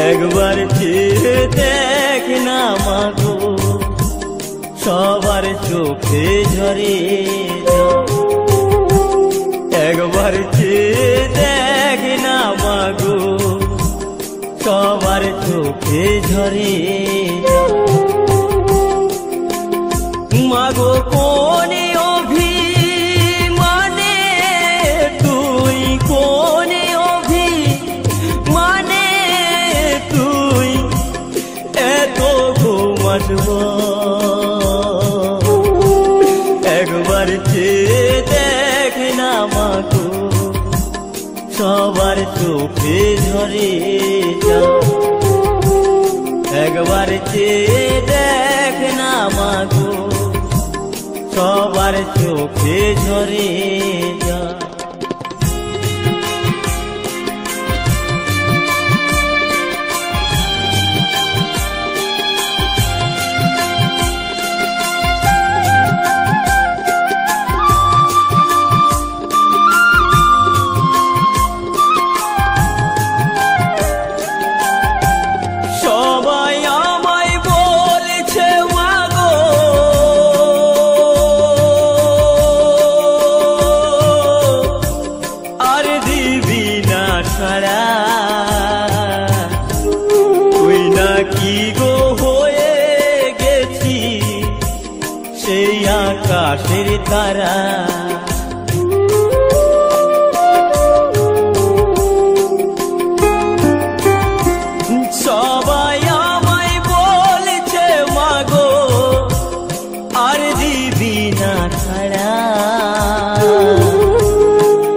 একবার চেয়ে দেখ না মাগো সবার চোখে ঝরে একবার চেয়ে দেখ না মাগো সবার চোখে ঝরে মাগো কোনে অভিমানে তুই কোনে অভিমানে তুই এত ঘুমাসব একবার চেয়ে দেখ না মাগো সবার চোখে ঝরে একবার চেয়ে দেখ না মাগো সবার চোখে ঝরে যা তুই নাকি গো হয়ে গেছি সেই আকাশের তারা সবাই আমায় বলছে মাগো আর দিবি না ছাড়া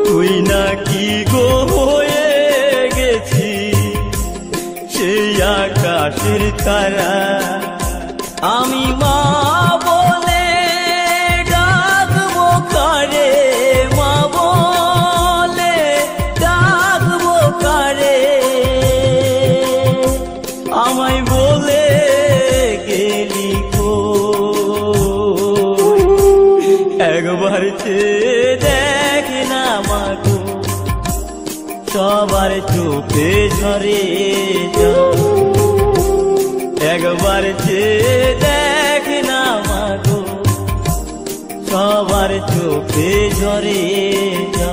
তুই নাকি গো আকাশের তারা আমি মা বলে ডাকবো কারে মা বলে ডাকবো কারে আমায় বলে গেলি একবার চেয়ে দেখ না মাগো সবার চোখে ঝরে একবার চেয়ে দেখ না মাগো সবার চোখে ঝরে যা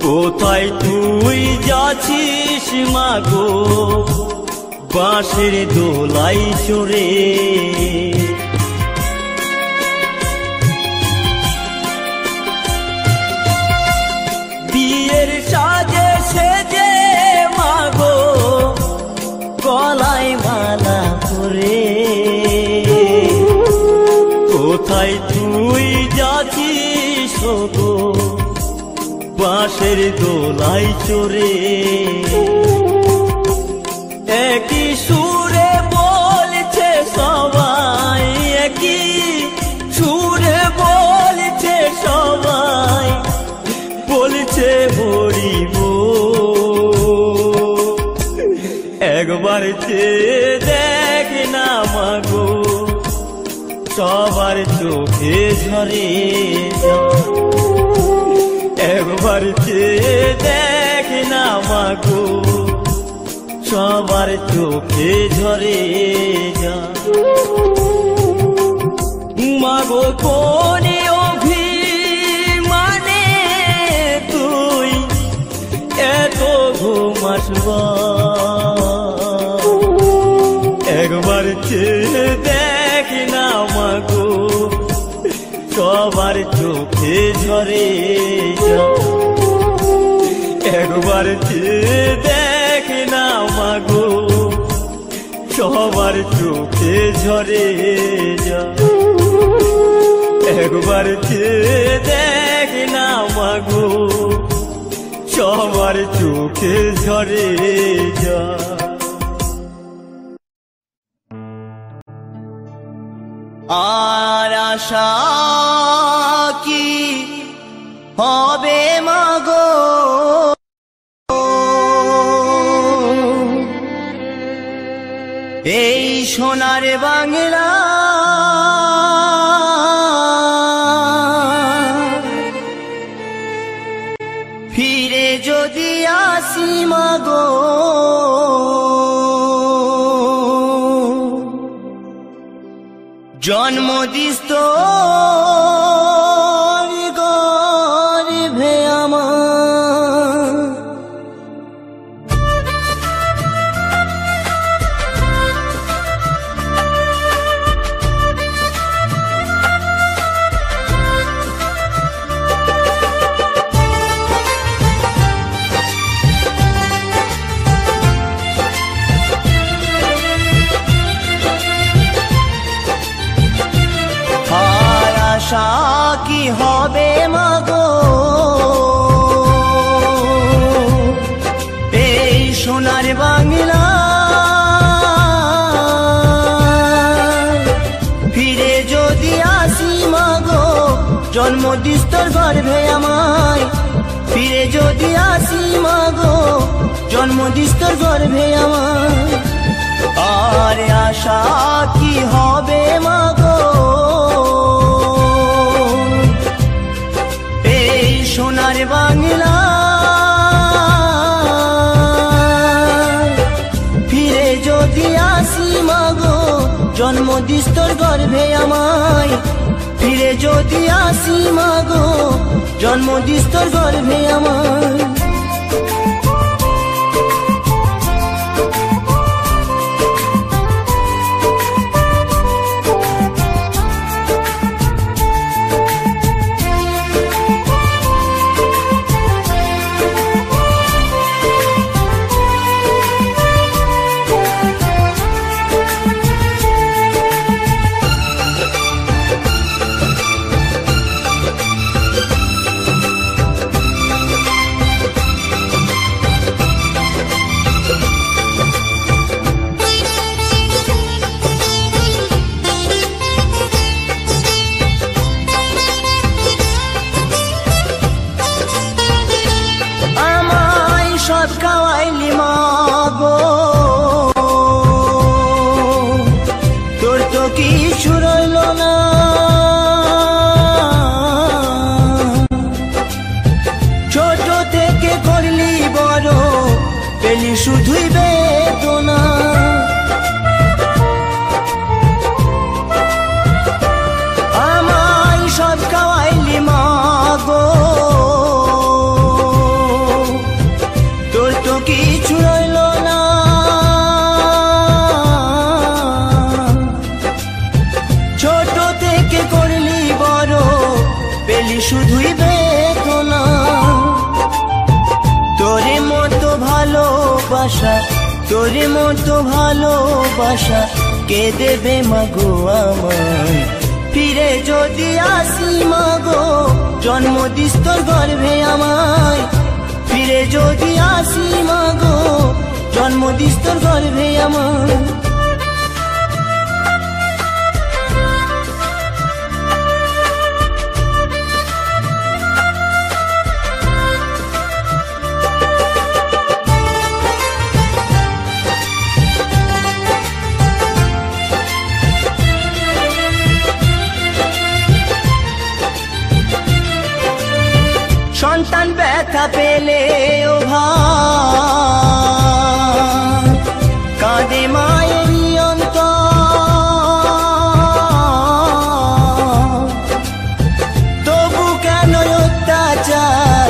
কোথায় তুই যাচ্ছিস মাগো বাঁশের দোলাই চড়ে বিয়ের সাজে সেজে মাগো গলায় মালা পরে কোথায় তুই যাচ্ছিস গো বাঁশের দোলাই চড়ে একই সুরে বলছে সবাই একই সুরে বলছে সবাই বলছে হরিব একবার চেয়ে দেখ না মাগো সবার চোখে ঝরে একবার চেয়ে দেখ না মাগো সবার চোখে ঝরে যা মাগো কোনে অভিমানে তুই এত আসবার একবার চেয়ে দেখ না মাগো সবার চোখে ঝরে যায় একবার চেয়ে দেখ না মাগো সবার চোখে ঝরে যায় একবার চেয়ে দেখ না মাগো সবার চোখে ঝরে যায় আর আশা কি হবে মাগো এই সোনার বাংলা ফিরে যদি আসি মাগো জন্মদিস্ত গর্ভে আমার আশা কি হবে মাগো এই সোনার বাংলা ফিরে যদি আসি মাগো জন্মদিস্তর গর্ভে আমায় ফিরে যদি আসি মাগো জন্মদিস্তর গর্ভে আমায় আর আশা কি হবে মাগো সোনার বাংলা ফিরে যদি আসি মাগো জন্মদিস্তর গর্ভে আমায় ফিরে যদি আসি মাগো জন্মদিস্তর গর্ভে আমায় সব খাওয়াইলি মাগো তোর তো কিছু রইল না ছোট থেকে করলি বড় পেলি শুধুই বেদনা আমায় সব খাওয়াইলি মাগো কিছু রইল না ছোট থেকে করলি বড় পেলি শুধুই বেদনা তোরে মতো ভালোবাসা তোরে মতো ভালোবাসা কে দেবে মাগো আমায় ফিরে যদি আসি মাগো জন্মদিস্তর গর্ভে আমায় ফিরে যদি আসি মাগো জন্মদিস্তর গর্ভে আমার সন্তান ব্যথা পেলে ও ভাই কাঁদে মায়েরই অন্তর তবু কেন অত্যাচার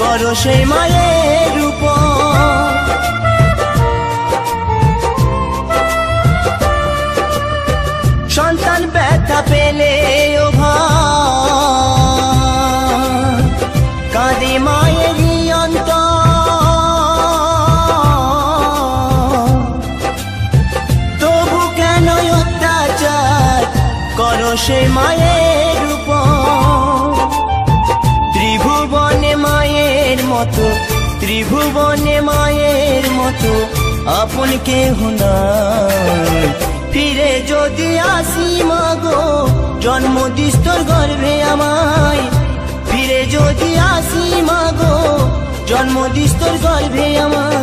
করো সেই মায়ের উপর ত্রিভুবনে মায়ের মতো আপন কেহ নাই। ফিরে যদি আসি মাগো জন্ম দিস তোর গর্ভে আমায়। ফিরে যদি আসি মাগো জন্ম দিস তোর গর্ভে আমায়।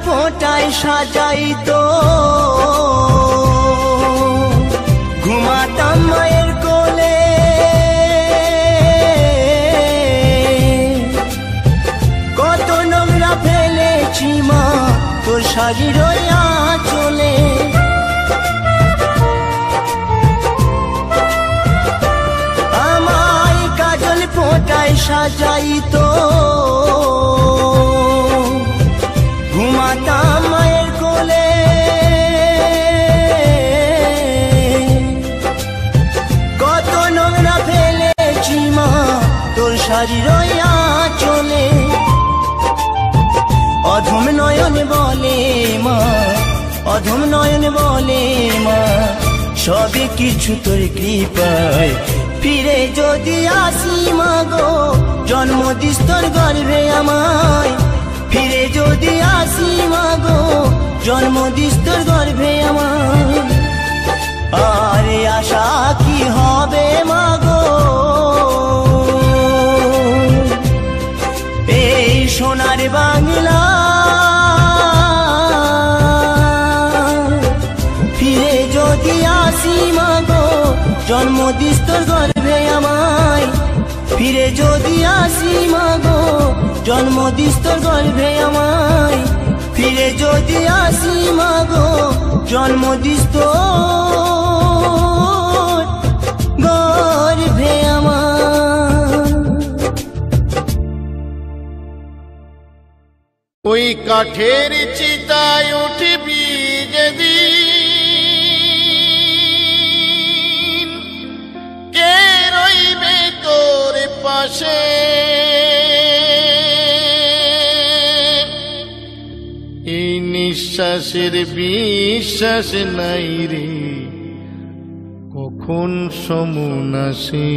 ফোঁটায় সাজাই তো ঘুমাতাম মায়ের কোলে। কত নোংরা ফেলেছি মা তোর শাড়ির আঁচলে। আমায় কাজল ফোঁটায় সাজাই তো ঘুমাতাম মায়ের কোলে। কত নোংরা ফেলেছি মা তোর শাড়ির আঁচলে। অধম নয়ন বলে মা, অধম নয়ন বলে মা, সবে কিছু তোর কৃপায়। ফিরে যদি আসি মাগো জন্ম দিস তোর গর্ভে আমায়। ফিরে যদি আসি মাগো জন্ম দিস তোর গর্ভে আমায়। আরে আশা কি হবে মাগো এই সোনার বাংলা। ফিরে যদি আসি মাগো জন্ম দিস তোর গর্ভে আমায়। ফিরে যদি আসি মাগো জন্ম দিস তোর গর্ভে আমায়। ফিরে যদি আসি মাগো জন্ম দিস তোর গর্ভে আমায়। ওই কাঠের চিতায় উঠবি যেদিন, কে রইবে তোর পাশে? এই নিঃশ্বাসের বিশ্বাস নাই রে কখন সমন আসে।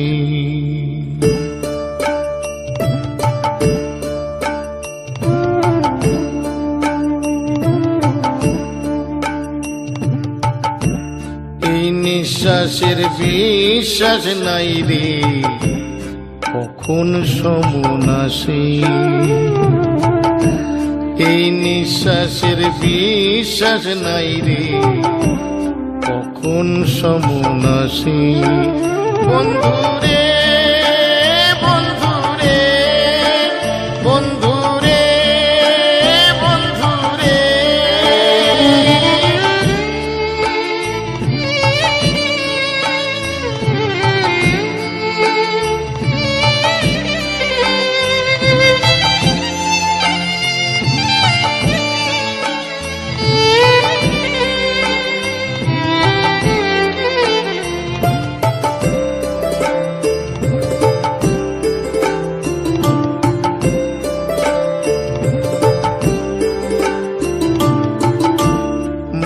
এই নিঃশ্বাসের বিশ্বাস নাই রে কখন সমন আসে। এই নিঃশ্বাসের বিশ্বাস নাই রে কখন সমন আসে। বন্ধুরে বন্ধুরে বন্ধুরে বন্ধুরে,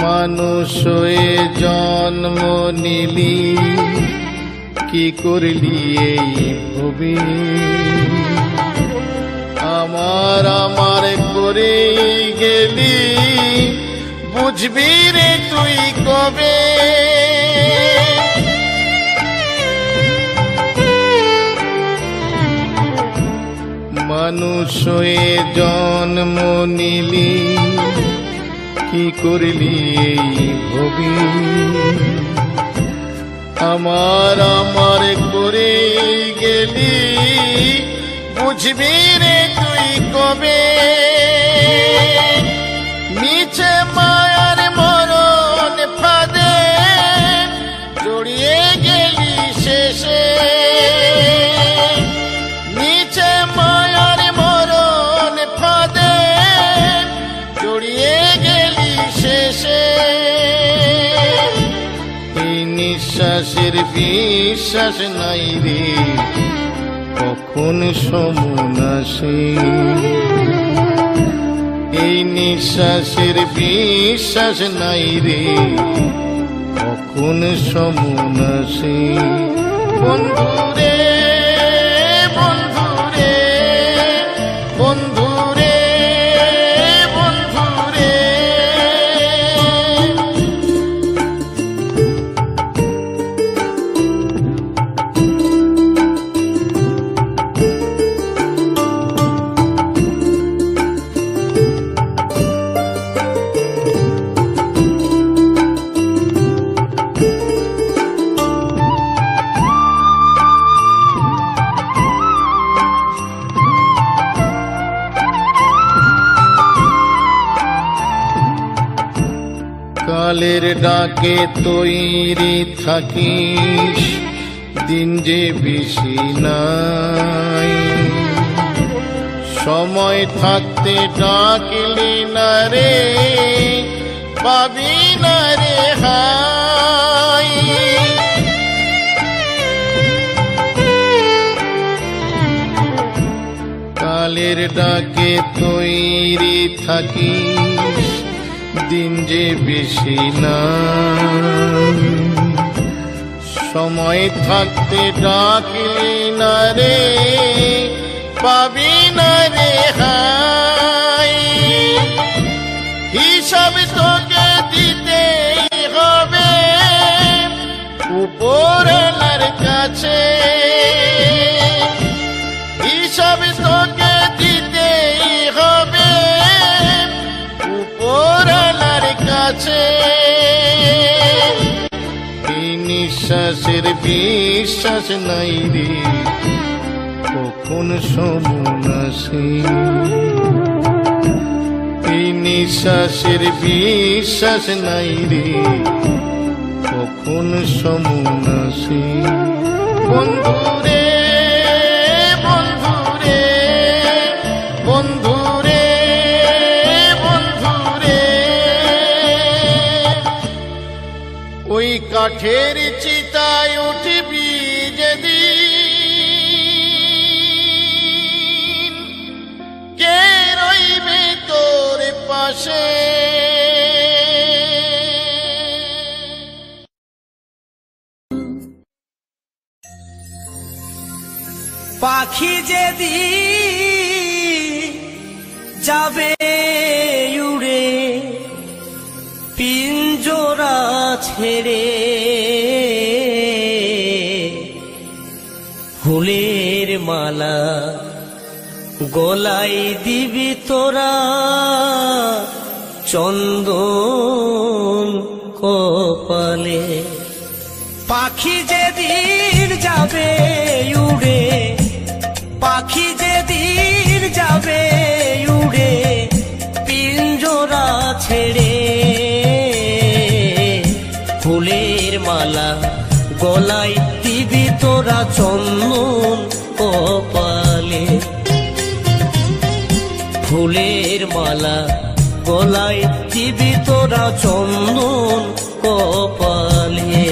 মানুষ হয়ে জন্ম নিলি কি করলি এই ভবে? আমার আমার করে গেলি বুঝবি রে তুই কবে? মানুষ হয়ে জন্ম নিলি কি করলি এই ভবি? আমার আমার করে গেলি বুঝবি রে তুই কবে মিছে মায়ার মরণ ফাঁদে জড়িয়ে গেলি শেষে মিছে মায়ার মরণ ফাঁদে জড়িয়ে গেলি শেষে এই নিঃশ্বাসের বিশ্বাস নাই রে কখন সমন আসে এই নিঃশ্বাসের বিশ্বাস নাই রে কখন সমন আসে বন্ধুরে বন্ধুরে বন্ধুরে বন্ধুরে কালের ডাকে তৈরি থাকিস দিন যে বেশি নাই সময় থাকতে ডাকলি না রে পাবি না রে হাই কালের ডাকে তৈরি থাকিস দিন যে বেশি না সময় থাকতে ডাকলি না রে পাবি না রে হাই হিসাব তোকে দিতেই হবে উপরওয়ালার কাছে হিসাব তোকে দিতেই হবে উপরওয়ালার কাছে এই নিঃশ্বাসের বিশ্বাস নাই রে কখন সমন আসে এই নিঃশ্বাসের বিশ্বাস নাই রে কখন সমন আসে বন্ধুরে বন্ধুরে বন্ধুরে বন্ধুরে ওই কাঠের চিতায় উঠবি যেদিন কে রইবে তোর পাশে পাখি যেদিন যাবে উড়ে পিঞ্জরা ছেড়ে ফুলের মালা গলাই দিবি তোরা চন্দন কপালে পাখি যেদিন যাবে উড়ে পাখি যেদিন যাবে উড়ে পিঞ্জরা ছেড়ে ফুলের মালা গলায় দিবি তোরা চন্দন কপালে ফুলের মালা গলায় দিবি তোরা চন্দন কপালে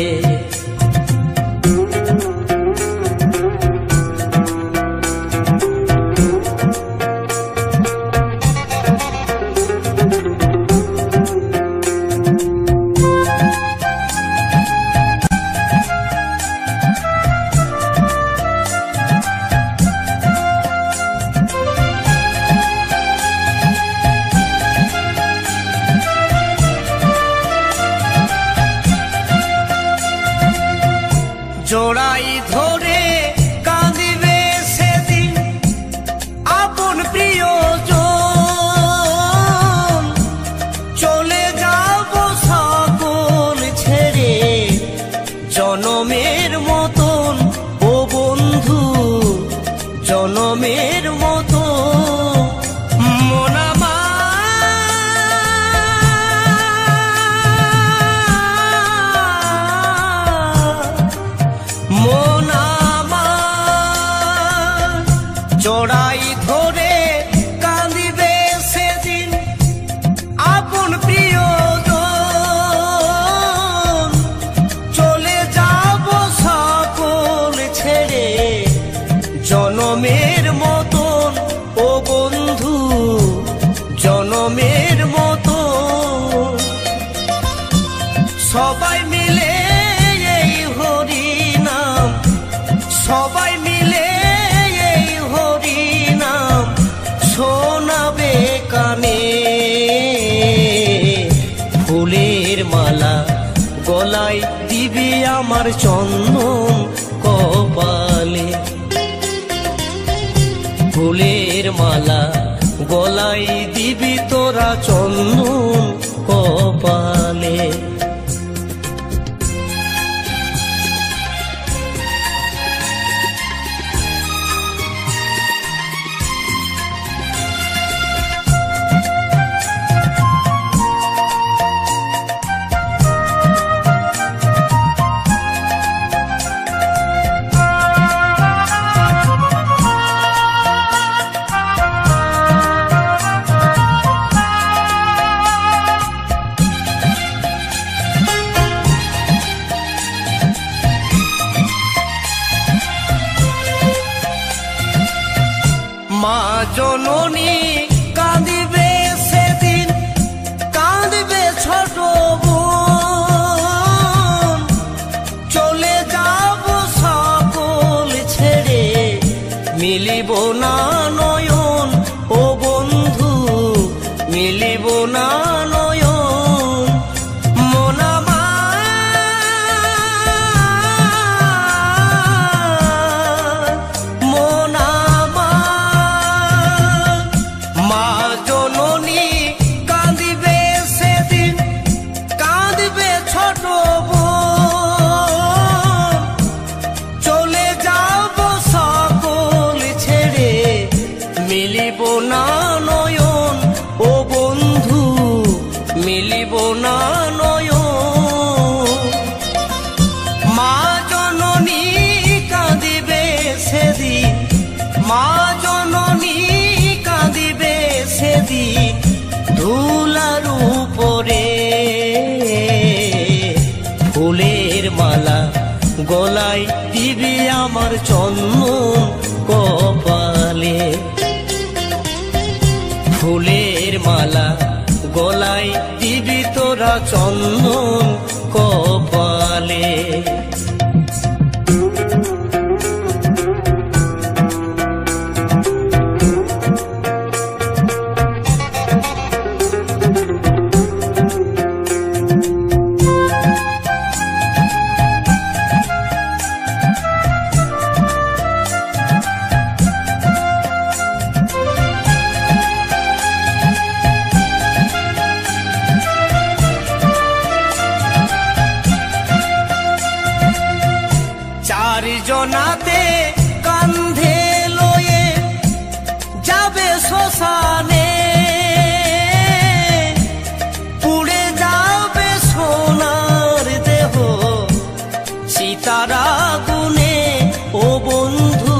টানে ফুলের মালা গলায় দিবি আমার চন্দন কপালে ফুলের মালা গলায় দিবি তোরা চন্দন কপালে মা জননী কাঁদিবে সেদিন কাঁদিবে ছোট বোন চলে যাব সকল ছেড়ে মিলিব না নয়ন ও বন্ধু মিলিব না নয়ন মনা মিলিব না নয়ন ও বন্ধু মিলিব না নয়ন মা জননী কাঁদিবে সেদিন মা জননী কাঁদিবে সেদিন ধুলার উপরে ফুলের মালা গলায় দিবি আমার চন্দন কপালে ফুলের মালা গলায় দিবি তোরা চন্দন কপালে জনাতে কান্ধে লয়ে যাবে শ্মশানে পুড়ে যাবে সোনার দেহ চিতারা গুনে ও বন্ধু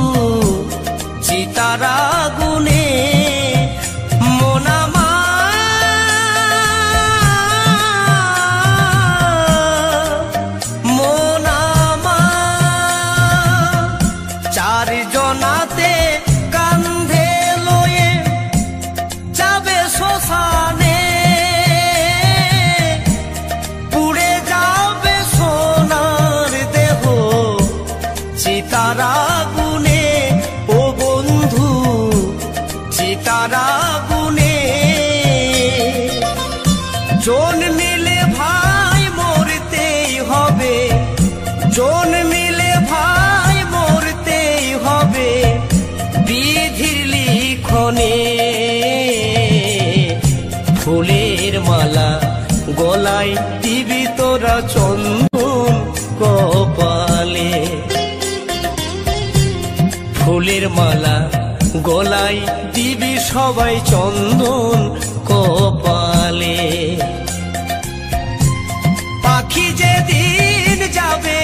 চিতারা গুনে জনাতে কান্ধে লয়ে যাবে শ্মশানে পুড়ে যাবে সোনার দেহ চিতারা গুনে ও বন্ধু চিতারা গুনে জন মিলে ভাই মরতেই হবে জন মিলে ভাই মরতেই হবে বিধির লিখনে ফুলের মালা গলায় দিবি তোরা চন্দন কপালে ফুলের মালা গলায় দিবি সবাই চন্দন কপালে পাখি যেদিন যাবে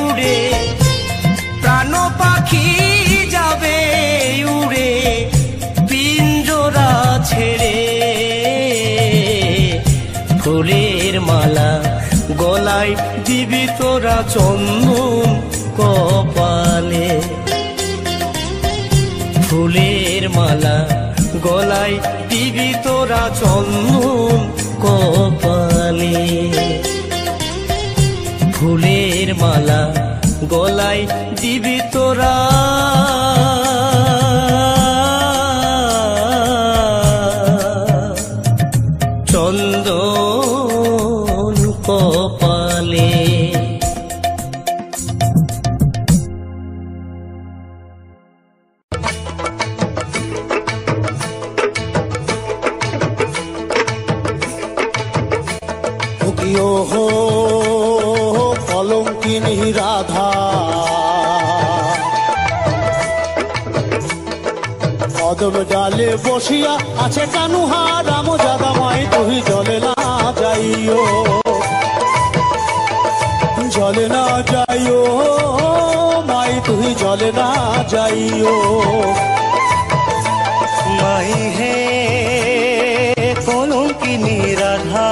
উড়ে প্রাণ পাখি যাবে উড়ে পিঞ্জরা ছেড়ে ফুলের মালা গলায় দিবি তোরা চন্দন কপালে ফুলের মালা গলায় দিবি তোরা চন্দন কপালে ফুলের মালা গলায় দিবি তোরা ওহো কলঙ্কিনী রাধা কদম ডালে বসিয়া আছে কানুহা রাম জাদা মাই তুই জলে না যাইও জলে না যাইও মাই তুই জলে না যাইও মাই হে কলঙ্কিনী রাধা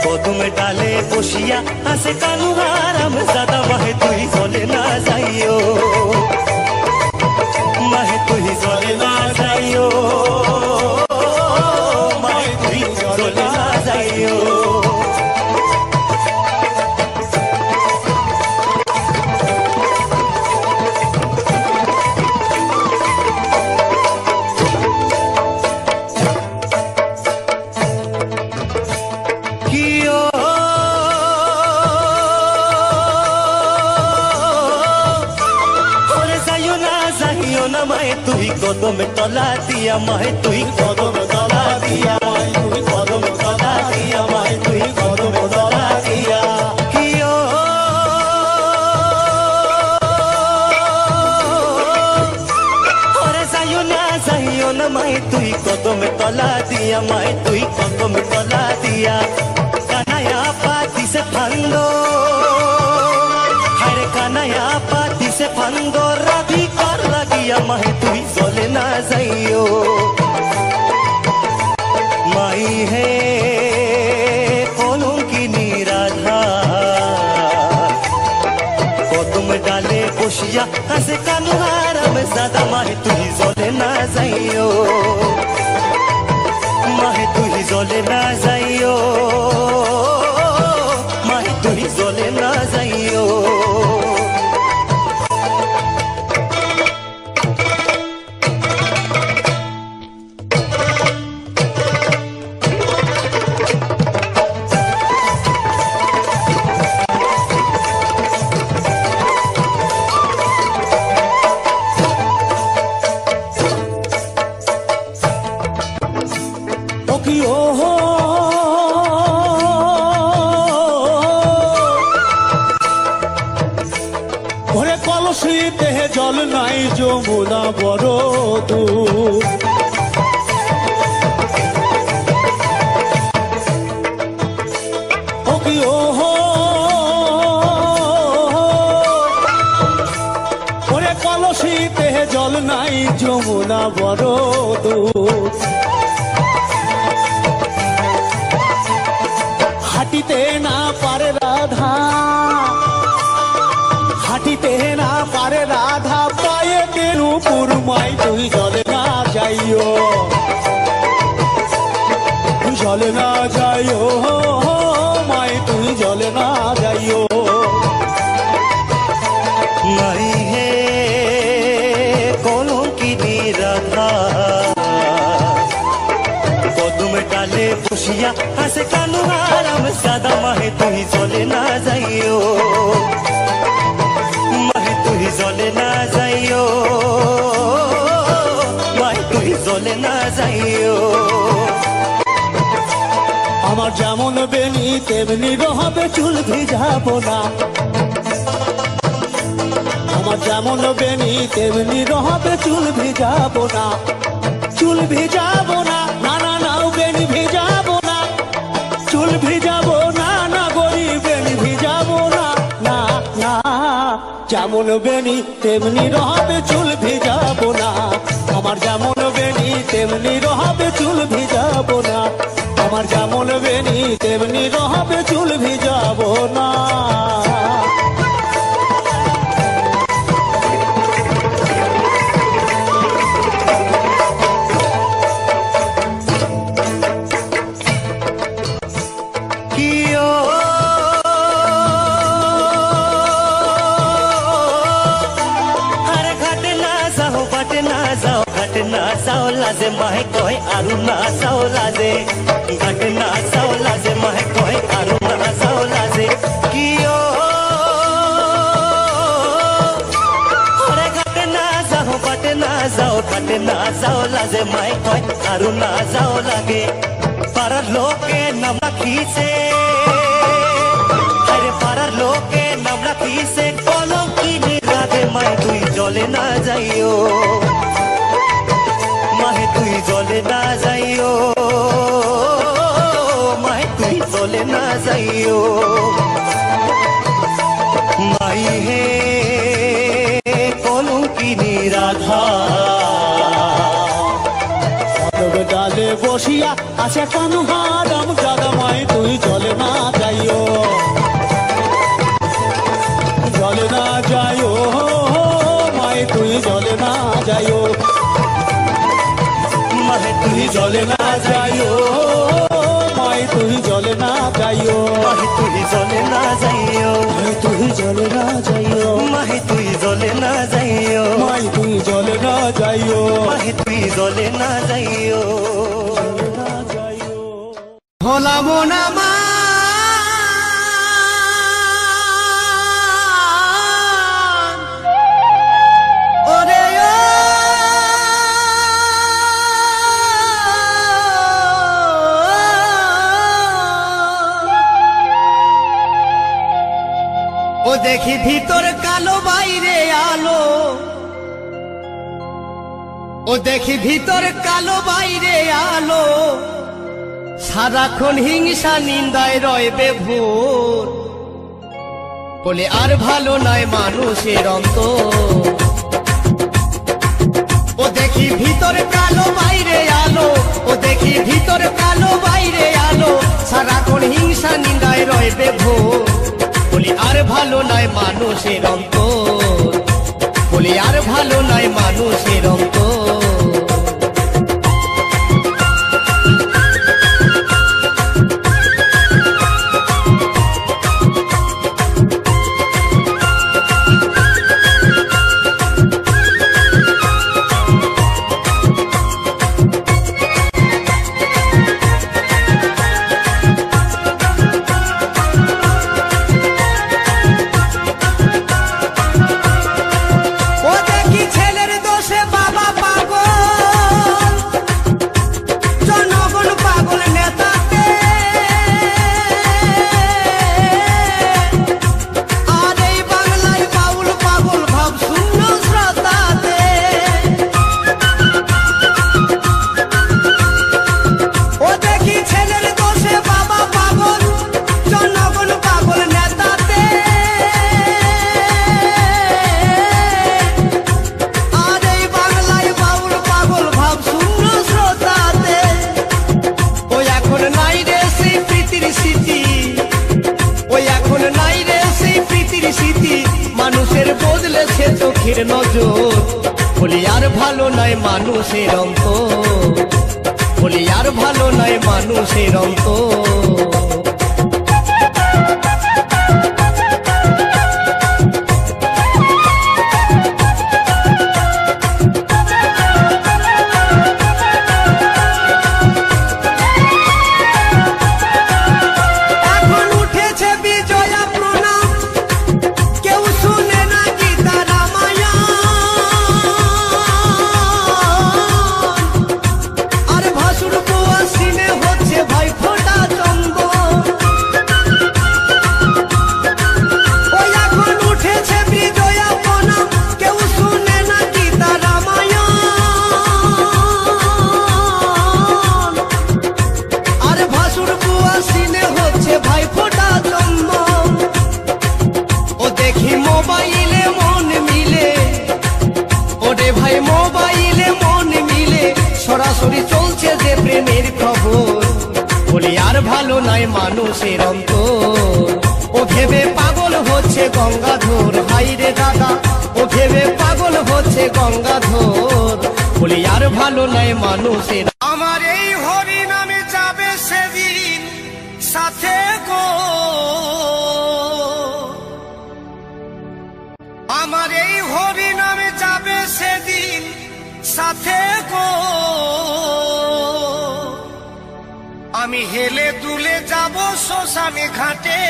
কদম ডালে বসিয়া আছে কানুহা রাম জাদা মাই তুই জলে না যাইও মাই তুই জলে না যাইও মাই তুই জলে না যাইও তুই কদম তলা দিয়া মাই তুই কদম তলা দিয়া মাই তুই কদম তলা দিয়া মাই তুই কদম তলা দিয়া কিও ওরে যাইও না মাই তুই কদম তলা দিয়া মাই তুই কদম তলা দিয়া কানায়া পাতি সে ফান্দো হারে কানায়া পাতি সে ফান্দো রাধি কর লাগিয়া মাই তুই জলে না যাইও মাই হে কলঙ্কিনী রাধা কদম ডালে বসিয়া আছে কানুহা রাম জাদা মাই তুই জলে না যাইও মাই তুই জলে না যাইও মাই তুই জলে না যাইও কলসিতে জল নাই যমুনা বড় দূর ওরে কলসিতে জল নাই যমুনা বড় দূর হাঁটিতে না পারে রাধা হাঁটিতে না পারে রাধা পায়ে তেরুপুর মাই তুই জলে না যাইও জলে না যাইও মাই তুই জলে না যাইও মাই হে কলঙ্কিনী রাধা কদম ডালে বসিয়া আছে কানুহা রাম জাদা মাই তুই জলে না যাইও তুই জলে না যাইও মাই তুই জলে না যাইও আমার যেমন বেনি তেমনি রহবে চুল ভিজাবো না আমার যেমন বেনি তেমনি রহবে চুল ভিজাবো না চুল ভিজাবো না না না নাও বেনি ভিজাবো না চুল ভিজাবো না না গরিব বেনি ভিজাবো না না না যেমন বেনি তেমনি রহবে চুল ভিজাবো না আমার যেমন বেনি তেমনি রহবে চুল ভিজাবো না আমার যেমন বেনি তেমনি রহবে চুল ভিজাবো না नाचाओ लाजे माहे कोई आरु नाचाओ लाजे घाट नाचाओ लाजे माहे कोई आरु नाचाओ लाजे कियो अरे घाट नाचाओ घाट नाचाओ लाजे माहे कोई आरु नाचाओ लागे পাড়ার লোকে নাম রাখিছে, আরে পাড়ার লোকে নাম রাখিছে কলঙ্কিনী রাধে। মায়ে তুই জলে না যাইও, মাহে তুই জলে না যাইও, মাহে তুই জলে না যাইও। মাই হে কলঙ্কিনী রাধা, ডালে বসিয়া আছে কানহারাম জাগা। মাই তুই জলে না যাইও, জলে না যাইও, মাই তুই জলে না যাইও, মাহে তুই জলে না যাইও, মাই তুই জলে না যাইও, মাহে তুই জলে না যাইও, মাহে তুই জলে না যাইও, মাহে তুই জলে না যাইও, মাই তুই জলে না যাইও, মাহে তুই জলে না যাইও, জলে না যাইও। হলাম না মা ওরে ও দেখি ভিতর কালো বাইরে আলো, ও দেখি ভিতর কালো বাইরে আলো, সারাক্ষণ হিংসা নিন্দায় রয় বেভোর। বলে আর ভালো নয় মানুষের অন্তর। ও দেখি ভিতর কালো বাইরে আলো, ও দেখি ভিতর কালো বাইরে আলো, সারাক্ষণ হিংসা নিন্দায় রয় বেভোর। বলি আর ভালো নয় মানুষের অন্তর, বলি আর ভালো নয় মানুষের অন্তর। চোখের নজর বলি আর ভালো নয় মানুষের অন্তর, বলি আর ভালো নয় মানুষের অন্তর। সরাসরি চলছে যে প্রেমের খবর, বলি আর ভালো নয় মানুষের অন্তর। ও ভেবে পাগল হচ্ছে গঙ্গাধর, হাই রে দাদা ও ভেবে পাগল হচ্ছে গঙ্গাধর, বলি আর ভালো নয় মানুষের। আমার এই হরি নামে যাবে সেদিন সাথে গো, আমার এই হরি নামে যাবে সেদিন সাথে গো। আমি হেলে দুলে যাব শ্মশানে ঘাটে,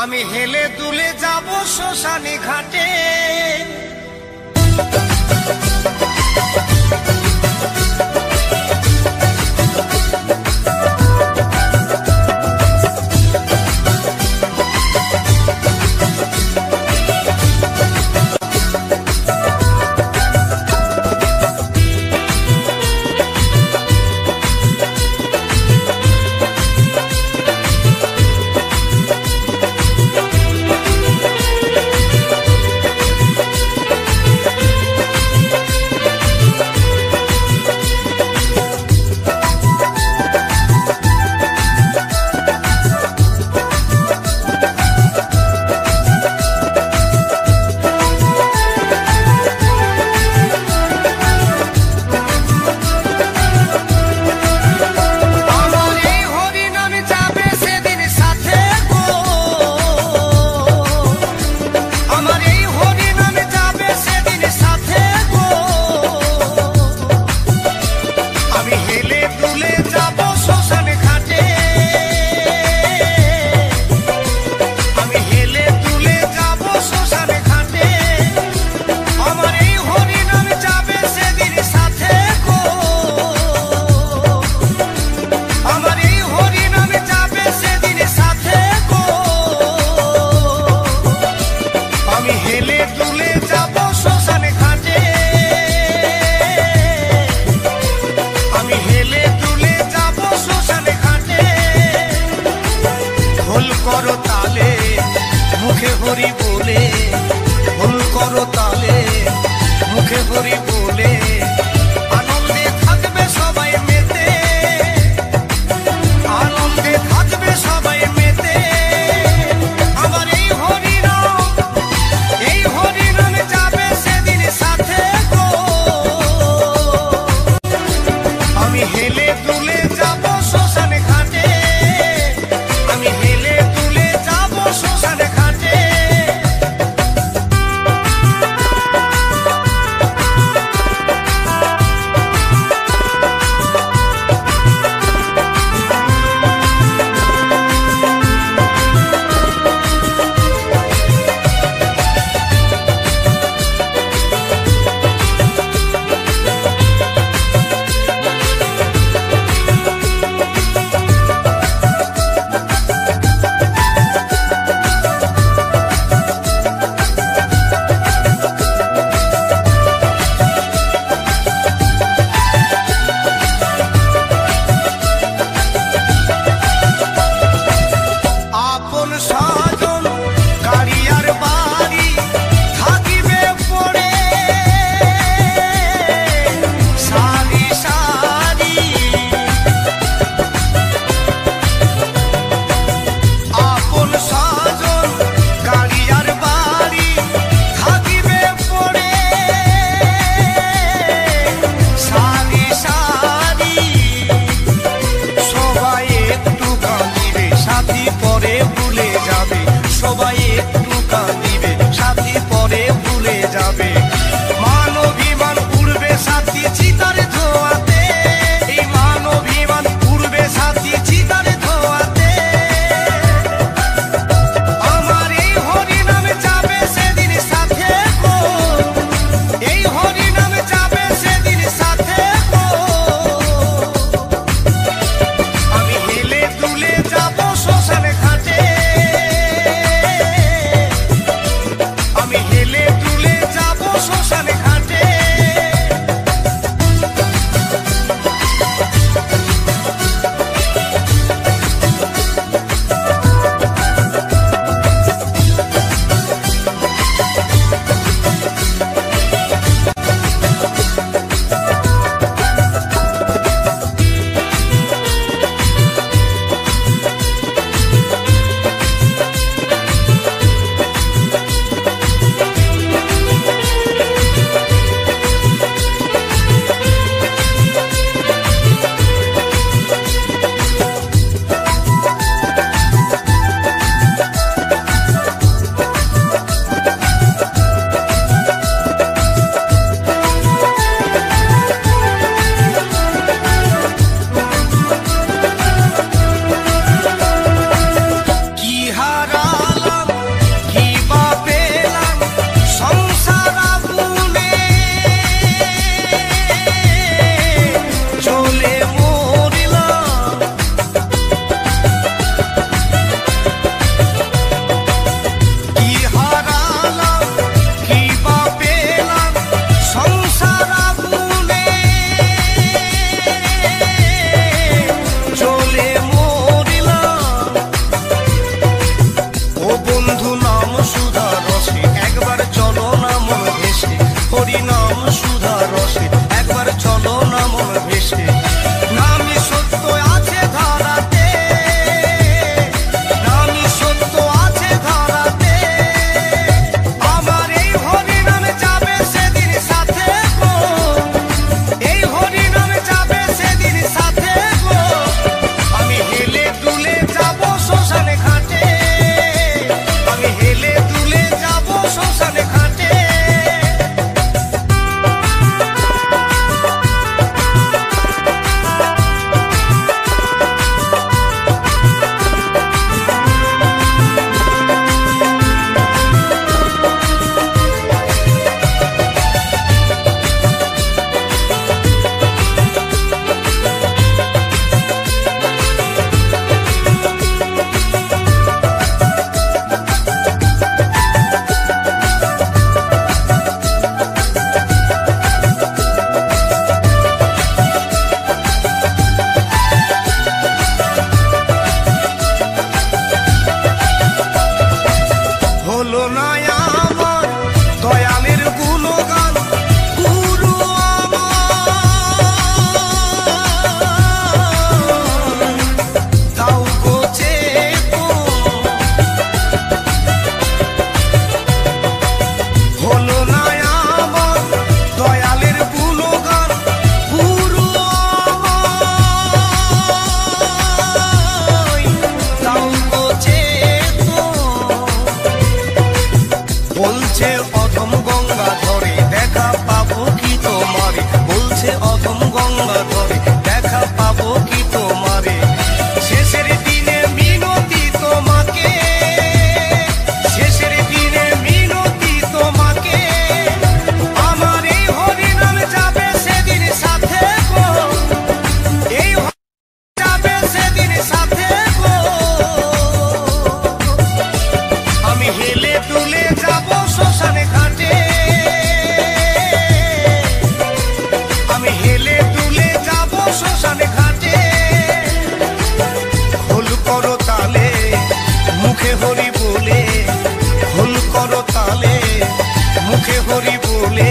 আমি হেলে দুলে যাব শ্মশানে ঘাটে। সংবাদ হবে, দেখা পাবো কি তোমারে। শেষের দিনে মিনতি তোমাকে, শেষের দিনে মিনতি তোমাকে, আমার এই হরিনাম যাবে সেদিন সাথে গো, এই যাবে সেদিন সাথে গো। আমি হেলে দুলে যাব শ্মশানে ঘাটে, আমি হেলে দুলে যাব শ্মশানে ঘাটে। খোল করো তালে মুখে হরি বলে, খোল করো তালে মুখে হরি বলে।